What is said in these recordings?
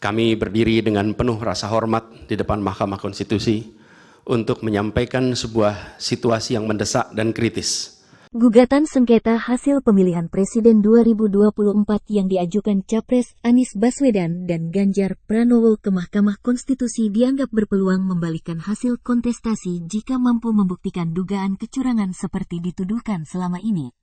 Kami berdiri dengan penuh rasa hormat di depan Mahkamah Konstitusi untuk menyampaikan sebuah situasi yang mendesak dan kritis. Gugatan sengketa hasil pemilihan Presiden 2024 yang diajukan Capres Anies Baswedan dan Ganjar Pranowo ke Mahkamah Konstitusi dianggap berpeluang membalikkan hasil kontestasi jika mampu membuktikan dugaan kecurangan seperti dituduhkan selama ini.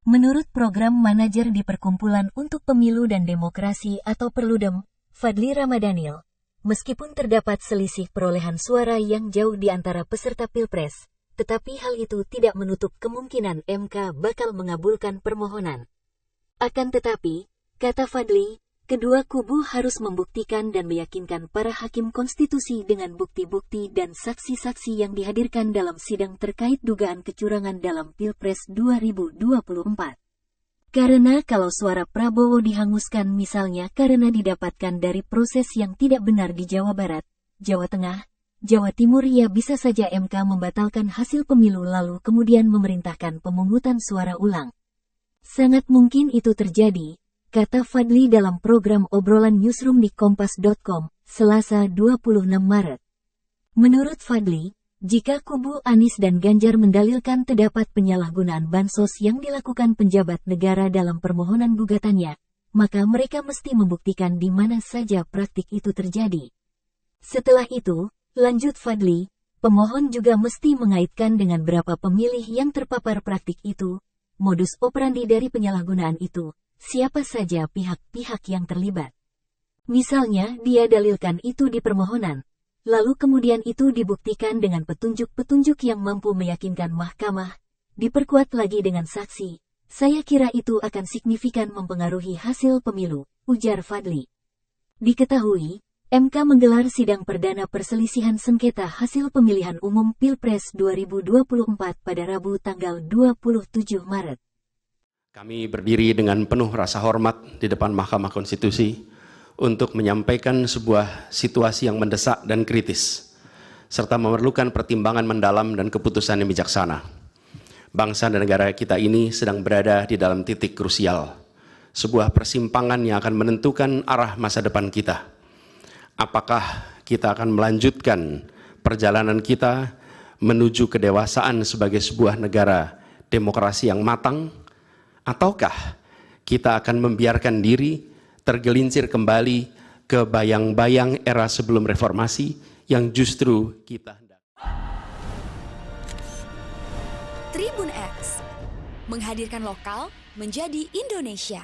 Menurut Program Manajer di Perkumpulan untuk Pemilu dan Demokrasi atau Perludem, Fadli Ramadhanil, meskipun terdapat selisih perolehan suara yang jauh di antara peserta Pilpres, tetapi hal itu tidak menutup kemungkinan MK bakal mengabulkan permohonan. Akan tetapi, kata Fadli, kedua kubu harus membuktikan dan meyakinkan para hakim konstitusi dengan bukti-bukti dan saksi-saksi yang dihadirkan dalam sidang terkait dugaan kecurangan dalam Pilpres 2024. Karena kalau suara Prabowo dihanguskan misalnya karena didapatkan dari proses yang tidak benar di Jawa Barat, Jawa Tengah, Jawa Timur, ya bisa saja MK membatalkan hasil pemilu lalu kemudian memerintahkan pemungutan suara ulang. Sangat mungkin itu terjadi, kata Fadli dalam program obrolan newsroom di kompas.com, Selasa 26 Maret. Menurut Fadli, jika kubu Anies dan Ganjar mendalilkan terdapat penyalahgunaan bansos yang dilakukan penjabat negara dalam permohonan gugatannya, maka mereka mesti membuktikan di mana saja praktik itu terjadi. Setelah itu, lanjut Fadli, pemohon juga mesti mengaitkan dengan berapa pemilih yang terpapar praktik itu, modus operandi dari penyalahgunaan itu, siapa saja pihak-pihak yang terlibat. Misalnya dia dalilkan itu di permohonan, lalu kemudian itu dibuktikan dengan petunjuk-petunjuk yang mampu meyakinkan mahkamah, diperkuat lagi dengan saksi. Saya kira itu akan signifikan mempengaruhi hasil pemilu, ujar Fadli. Diketahui, MK menggelar sidang perdana perselisihan sengketa hasil pemilihan umum Pilpres 2024 pada Rabu tanggal 27 Maret. Kami berdiri dengan penuh rasa hormat di depan Mahkamah Konstitusi untuk menyampaikan sebuah situasi yang mendesak dan kritis, serta memerlukan pertimbangan mendalam dan keputusan yang bijaksana. Bangsa dan negara kita ini sedang berada di dalam titik krusial, sebuah persimpangan yang akan menentukan arah masa depan kita. Apakah kita akan melanjutkan perjalanan kita menuju kedewasaan sebagai sebuah negara demokrasi yang matang, ataukah kita akan membiarkan diri tergelincir kembali ke bayang-bayang era sebelum reformasi yang justru kita hendak. Tribun X menghadirkan lokal menjadi Indonesia.